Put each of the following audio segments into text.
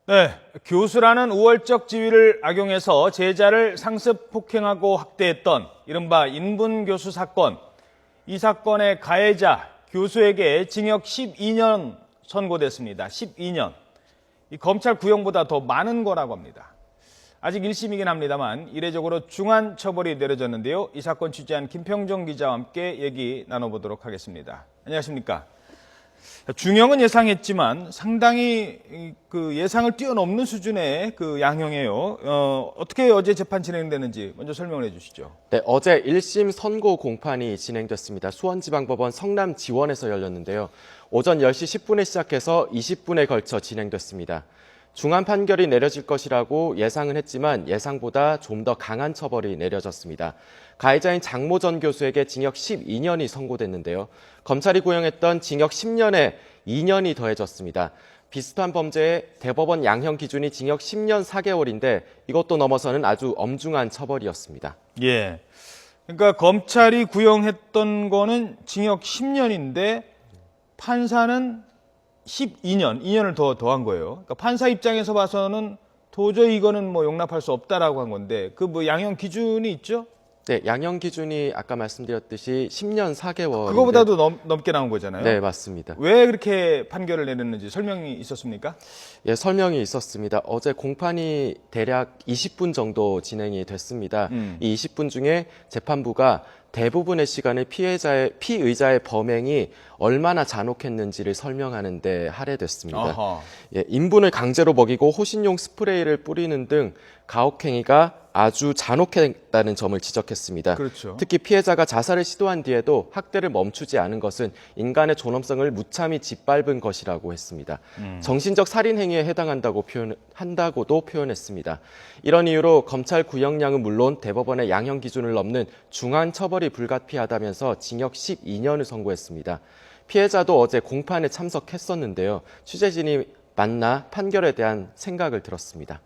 네, 교수라는 우월적 지위를 악용해서 제자를 상습 폭행하고 학대했던 이른바 인분교수 사건. 이 사건의 가해자 교수에게 징역 12년 선고됐습니다. 12년. 이 검찰 구형보다 더 많은 거라고 합니다. 아직 1심이긴 합니다만 이례적으로 중한 처벌이 내려졌는데요. 이 사건 취재한 김평정 기자와 함께 얘기 나눠보도록 하겠습니다. 안녕하십니까? 중형은 예상했지만 상당히 그 예상을 뛰어넘는 수준의 그 양형이에요. 어떻게 어제 재판 진행되는지 먼저 설명을 해주시죠. 네, 어제 1심 선고 공판이 진행됐습니다. 수원지방법원 성남지원에서 열렸는데요. 오전 10시 10분에 시작해서 20분에 걸쳐 진행됐습니다. 중한 판결이 내려질 것이라고 예상은 했지만 예상보다 좀 더 강한 처벌이 내려졌습니다. 가해자인 장모 전 교수에게 징역 12년이 선고됐는데요. 검찰이 구형했던 징역 10년에 2년이 더해졌습니다. 비슷한 범죄의 대법원 양형 기준이 징역 10년 4개월인데 이것도 넘어서는 아주 엄중한 처벌이었습니다. 예. 그러니까 검찰이 구형했던 거는 징역 10년인데 판사는 12년, 2년을 더한 거예요. 그러니까 판사 입장에서 봐서는 도저히 이거는 뭐 용납할 수 없다라고 한 건데 그 뭐 양형 기준이 있죠? 네, 양형 기준이 아까 말씀드렸듯이 10년 4개월. 그거보다도 넘게 나온 거잖아요. 네, 맞습니다. 왜 그렇게 판결을 내렸는지 설명이 있었습니까? 예, 설명이 있었습니다. 어제 공판이 대략 20분 정도 진행이 됐습니다. 이 20분 중에 재판부가 대부분의 시간을 피의자의 범행이 얼마나 잔혹했는지를 설명하는 데 할애됐습니다. 아하. 예, 인분을 강제로 먹이고 호신용 스프레이를 뿌리는 등 가혹행위가 아주 잔혹했다는 점을 지적했습니다. 그렇죠. 특히 피해자가 자살을 시도한 뒤에도 학대를 멈추지 않은 것은 인간의 존엄성을 무참히 짓밟은 것이라고 했습니다. 정신적 살인 행위에 한다고도 표현했습니다. 이런 이유로 검찰 구형량은 물론 대법원의 양형 기준을 넘는 중한 처벌이 불가피하다면서 징역 12년을 선고했습니다. 피해자도 어제 공판에 참석했었는데요. 취재진이 만나 판결에 대한 생각을 들었습니다.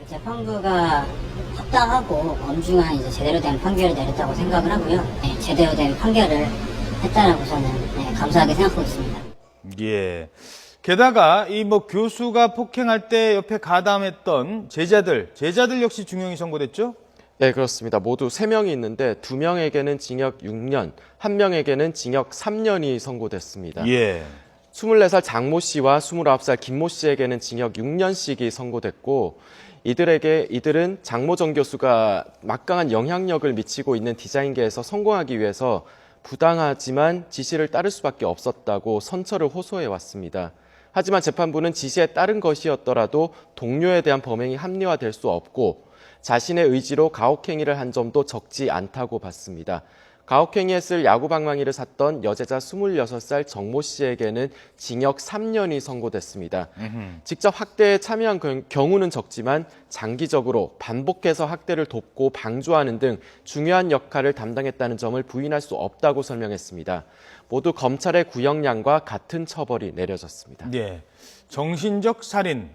재판부가 합당하고 엄중한 제대로 된 판결을 내렸다고 생각을 하고요. 네, 제대로 된 판결을 했다라고 저는 감사하게 생각하고 있습니다. 예. 게다가 이 뭐 교수가 폭행할 때 옆에 가담했던 제자들 역시 중형이 선고됐죠? 네, 그렇습니다. 모두 3명이 있는데 2명에게는 징역 6년, 1명에게는 징역 3년이 선고됐습니다. 예. 24살 장모 씨와 29살 김모 씨에게는 징역 6년씩이 선고됐고 이들은 장모 전 교수가 막강한 영향력을 미치고 있는 디자인계에서 성공하기 위해서 부당하지만 지시를 따를 수밖에 없었다고 선처를 호소해 왔습니다. 하지만 재판부는 지시에 따른 것이었더라도 동료에 대한 범행이 합리화될 수 없고 자신의 의지로 가혹행위를 한 점도 적지 않다고 봤습니다. 가혹행위했을 야구방망이를 샀던 여제자 26살 정모 씨에게는 징역 3년이 선고됐습니다. 직접 학대에 참여한 경우는 적지만 장기적으로 반복해서 학대를 돕고 방조하는 등 중요한 역할을 담당했다는 점을 부인할 수 없다고 설명했습니다. 모두 검찰의 구형량과 같은 처벌이 내려졌습니다. 예. 정신적 살인.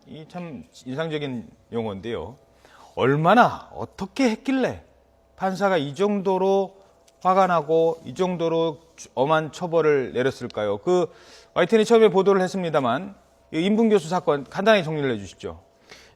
이 참 인상적인 용어인데요. 얼마나 어떻게 했길래 판사가 이 정도로 화가 나고 이 정도로 엄한 처벌을 내렸을까요? 그 YTN이 처음에 보도를 했습니다만 인분교수 사건 간단히 정리를 해주시죠.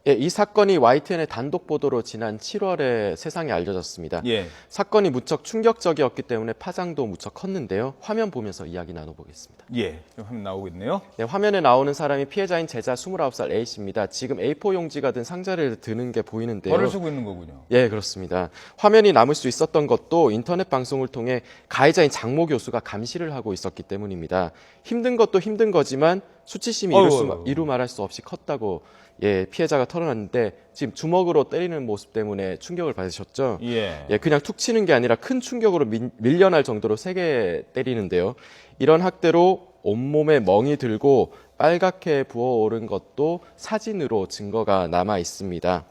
예, 이 사건이 YTN의 단독 보도로 지난 7월에 세상에 알려졌습니다. 예. 사건이 무척 충격적이었기 때문에 파장도 무척 컸는데요. 화면 보면서 이야기 나눠보겠습니다. 예, 좀 화면 나오고 있네요. 네, 화면에 나오는 사람이 피해자인 제자 29살 A씨입니다. 지금 A4 용지가 든 상자를 드는 게 보이는데요. 벌을 쓰고 있는 거군요. 예, 그렇습니다. 화면이 남을 수 있었던 것도 인터넷 방송을 통해 가해자인 장모 교수가 감시를 하고 있었기 때문입니다. 힘든 것도 힘든 거지만 수치심이 이루 말할 수 없이 컸다고 피해자가 털어놨는데 지금 주먹으로 때리는 모습 때문에 충격을 받으셨죠? 예. 그냥 툭 치는 게 아니라 큰 충격으로 밀려날 정도로 세게 때리는데요. 이런 학대로 온몸에 멍이 들고 빨갛게 부어오른 것도 사진으로 증거가 남아 있습니다.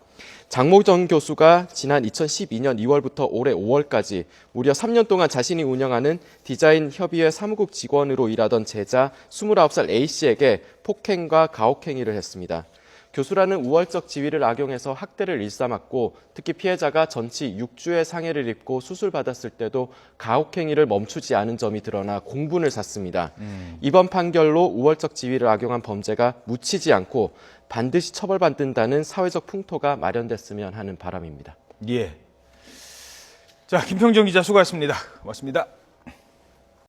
장모 전 교수가 지난 2012년 2월부터 올해 5월까지 무려 3년 동안 자신이 운영하는 디자인 협의회 사무국 직원으로 일하던 제자 29살 A씨에게 폭행과 가혹행위를 했습니다. 교수라는 우월적 지위를 악용해서 학대를 일삼았고 특히 피해자가 전치 6주의 상해를 입고 수술받았을 때도 가혹행위를 멈추지 않은 점이 드러나 공분을 샀습니다. 이번 판결로 우월적 지위를 악용한 범죄가 묻히지 않고 반드시 처벌받는다는 사회적 풍토가 마련됐으면 하는 바람입니다. 예. 자, 김평정 기자 수고하셨습니다. 고맙습니다.